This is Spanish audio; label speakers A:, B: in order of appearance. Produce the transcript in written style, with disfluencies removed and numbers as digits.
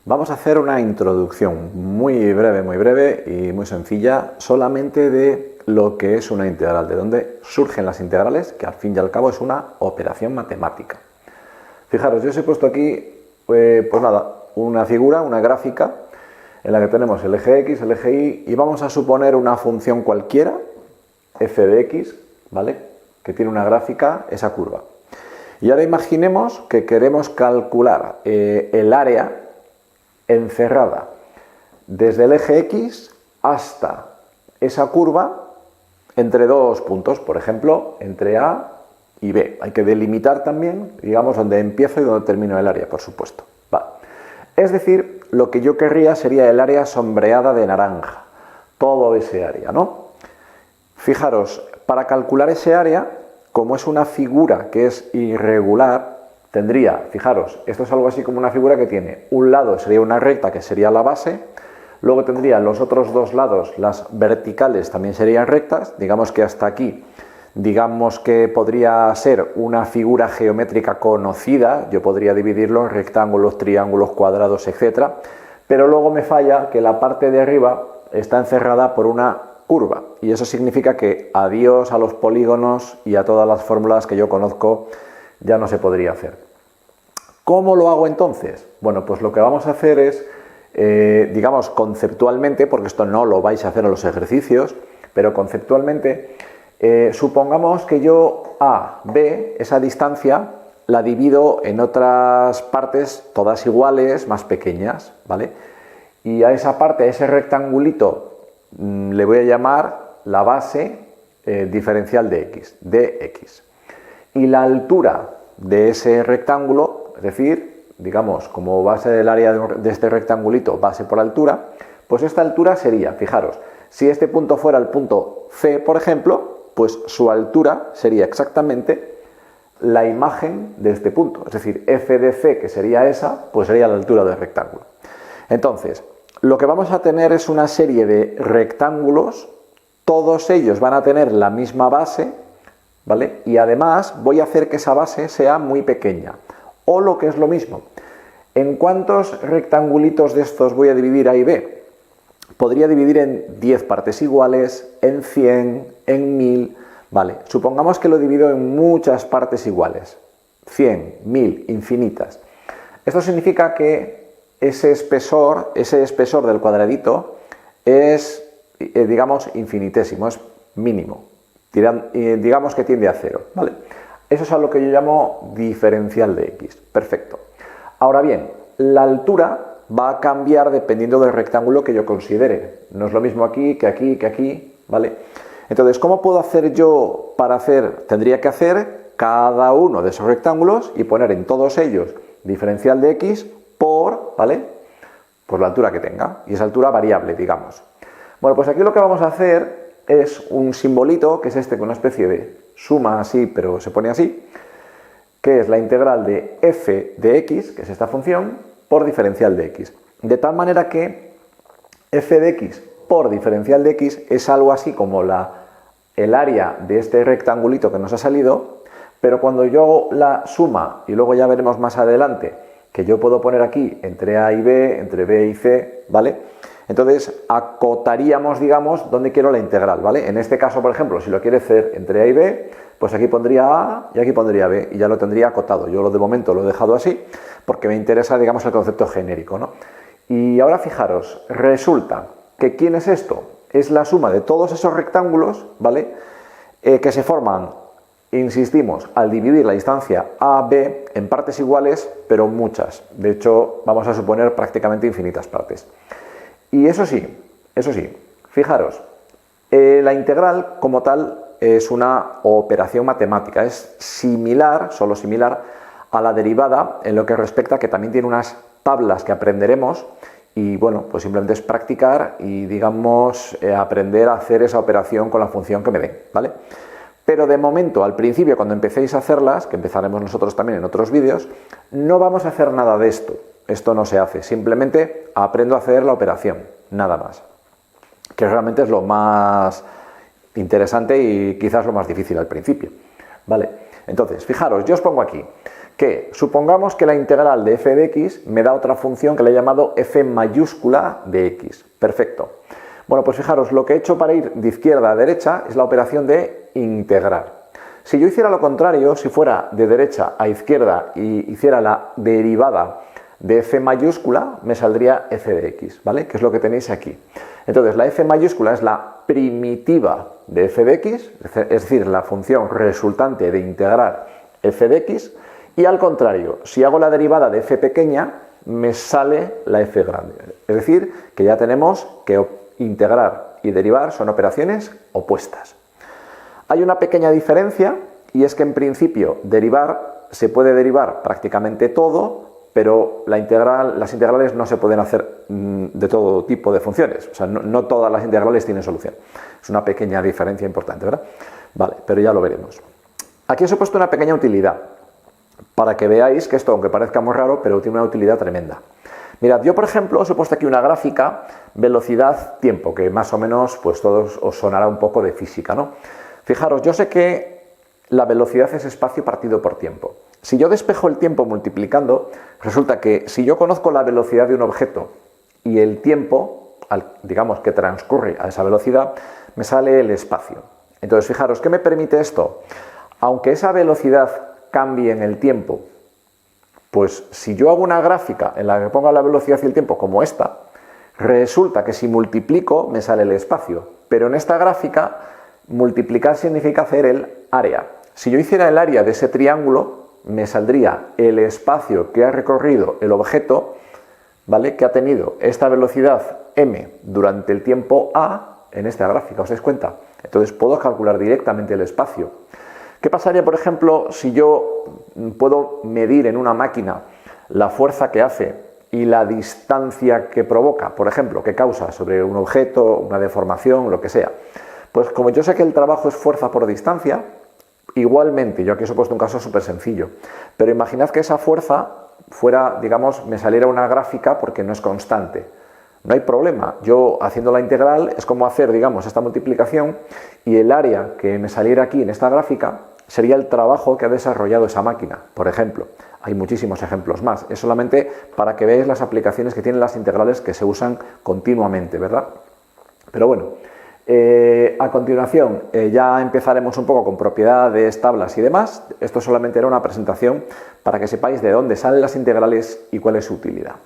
A: Vamos a hacer una introducción muy breve y muy sencilla, solamente de lo que es una integral, de dónde surgen las integrales, que al fin y al cabo es una operación matemática. Fijaros, yo os he puesto aquí, pues nada, una figura, una gráfica, en la que tenemos el eje X, el eje Y, y vamos a suponer una función cualquiera, f de X, ¿vale?, que tiene una gráfica, esa curva. Y ahora imaginemos que queremos calcular el área encerrada desde el eje X hasta esa curva entre dos puntos, por ejemplo, entre A y B. Hay que delimitar también, digamos, dónde empiezo y dónde termino el área, por supuesto. Va. Es decir, lo que yo querría sería el área sombreada de naranja, todo ese área, ¿no? Fijaros, para calcular ese área, como es una figura que es irregular, tendría, fijaros, esto es algo así como una figura que tiene un lado, sería una recta que sería la base, luego tendría los otros dos lados, las verticales también serían rectas, digamos que hasta aquí, digamos que podría ser una figura geométrica conocida, yo podría dividirlo en rectángulos, triángulos, cuadrados, etc. Pero luego me falla que la parte de arriba está encerrada por una curva, y eso significa que adiós a los polígonos y a todas las fórmulas que yo conozco, ya no se podría hacer. ¿Cómo lo hago entonces? Bueno, pues lo que vamos a hacer es, digamos conceptualmente, porque esto no lo vais a hacer en los ejercicios, pero conceptualmente, supongamos que yo A, B, esa distancia, la divido en otras partes, todas iguales, más pequeñas, ¿vale? Y a esa parte, a ese rectangulito, le voy a llamar la base diferencial de X, dx. Y la altura de ese rectángulo, es decir, digamos, como base del área de este rectangulito, base por altura, pues esta altura sería, fijaros, si este punto fuera el punto C, por ejemplo, pues su altura sería exactamente la imagen de este punto. Es decir, f de C, que sería esa, pues sería la altura del rectángulo. Entonces, lo que vamos a tener es una serie de rectángulos, todos ellos van a tener la misma base, ¿vale? Y además voy a hacer que esa base sea muy pequeña. O lo que es lo mismo, ¿en cuántos rectangulitos de estos voy a dividir A y B? Podría dividir en 10 partes iguales, en 100, en 1000, ¿vale? Supongamos que lo divido en muchas partes iguales, 100, 1000, infinitas. Esto significa que ese espesor del cuadradito es, digamos, infinitésimo, es mínimo. Digamos que tiende a cero, ¿vale? Eso es a lo que yo llamo diferencial de X. Perfecto. Ahora bien, la altura va a cambiar dependiendo del rectángulo que yo considere. No es lo mismo aquí, ¿vale? Entonces, ¿cómo puedo hacer yo para hacer? Tendría que hacer cada uno de esos rectángulos y poner en todos ellos diferencial de X por, ¿vale?, por la altura que tenga. Y esa altura variable, digamos. Bueno, pues aquí lo que vamos a hacer es un simbolito, que es este, con una especie de suma así, pero se pone así, que es la integral de f de x, que es esta función, por diferencial de x. De tal manera que f de x por diferencial de x es algo así como el área de este rectangulito que nos ha salido, pero cuando yo la suma, y luego ya veremos más adelante, que yo puedo poner aquí entre A y B, entre B y C, ¿vale? Entonces acotaríamos, digamos, dónde quiero la integral, ¿vale? En este caso, por ejemplo, si lo quiere hacer entre A y B, pues aquí pondría A y aquí pondría B, y ya lo tendría acotado. Yo de momento lo he dejado así, porque me interesa, digamos, el concepto genérico, ¿no? Y ahora fijaros, resulta que ¿quién es esto? Es la suma de todos esos rectángulos, ¿vale?, que se forman, insistimos, al dividir la distancia AB en partes iguales, pero muchas. De hecho, vamos a suponer prácticamente infinitas partes. Y eso sí, fijaros, la integral como tal es una operación matemática, es similar, solo similar, a la derivada en lo que respecta a que también tiene unas tablas que aprenderemos y bueno, pues simplemente es practicar y digamos aprender a hacer esa operación con la función que me den, ¿vale? Pero de momento, al principio, cuando empecéis a hacerlas, que empezaremos nosotros también en otros vídeos, no vamos a hacer nada de esto. Esto no se hace, simplemente aprendo a hacer la operación, nada más. Que realmente es lo más interesante y quizás lo más difícil al principio. ¿Vale? Entonces, fijaros, yo os pongo aquí Que supongamos que la integral de f de x me da otra función que le he llamado f mayúscula de x. Perfecto. Bueno, pues fijaros, lo que he hecho para ir de izquierda a derecha es la operación de integrar. Si yo hiciera lo contrario, si fuera de derecha a izquierda y hiciera la derivada de f mayúscula, me saldría f de x, ¿vale? Que es lo que tenéis aquí. Entonces, la f mayúscula es la primitiva de f de x, es decir, la función resultante de integrar f de x, y al contrario, si hago la derivada de f pequeña, me sale la f grande. Es decir, que ya tenemos que integrar y derivar son operaciones opuestas. Hay una pequeña diferencia, y es que en principio se puede derivar prácticamente todo, pero las integrales no se pueden hacer de todo tipo de funciones. O sea, no todas las integrales tienen solución. Es una pequeña diferencia importante, ¿verdad? Vale, pero ya lo veremos. Aquí os he puesto una pequeña utilidad, para que veáis que esto, aunque parezca muy raro, pero tiene una utilidad tremenda. Mirad, yo por ejemplo os he puesto aquí una gráfica velocidad-tiempo, que más o menos pues todos os sonará un poco de física, ¿no? Fijaros, yo sé que la velocidad es espacio partido por tiempo. Si yo despejo el tiempo multiplicando, resulta que si yo conozco la velocidad de un objeto y el tiempo, digamos, que transcurre a esa velocidad, me sale el espacio. Entonces, fijaros, ¿qué me permite esto? Aunque esa velocidad cambie en el tiempo, pues si yo hago una gráfica en la que ponga la velocidad y el tiempo como esta, resulta que si multiplico me sale el espacio, pero en esta gráfica multiplicar significa hacer el área. Si yo hiciera el área de ese triángulo, me saldría el espacio que ha recorrido el objeto, ¿vale? Que ha tenido esta velocidad m durante el tiempo a en esta gráfica, ¿os dais cuenta? Entonces puedo calcular directamente el espacio. ¿Qué pasaría, por ejemplo, si yo puedo medir en una máquina la fuerza que hace y la distancia que provoca, por ejemplo, que causa sobre un objeto, una deformación, lo que sea? Pues como yo sé que el trabajo es fuerza por distancia, igualmente, yo aquí os he puesto un caso súper sencillo, pero imaginad que esa fuerza fuera, digamos, me saliera una gráfica porque no es constante. No hay problema, yo haciendo la integral es como hacer, digamos, esta multiplicación y el área que me saliera aquí en esta gráfica sería el trabajo que ha desarrollado esa máquina, por ejemplo. Hay muchísimos ejemplos más, es solamente para que veáis las aplicaciones que tienen las integrales que se usan continuamente, ¿verdad? Pero bueno, a continuación ya empezaremos un poco con propiedades, tablas y demás. Esto solamente era una presentación para que sepáis de dónde salen las integrales y cuál es su utilidad.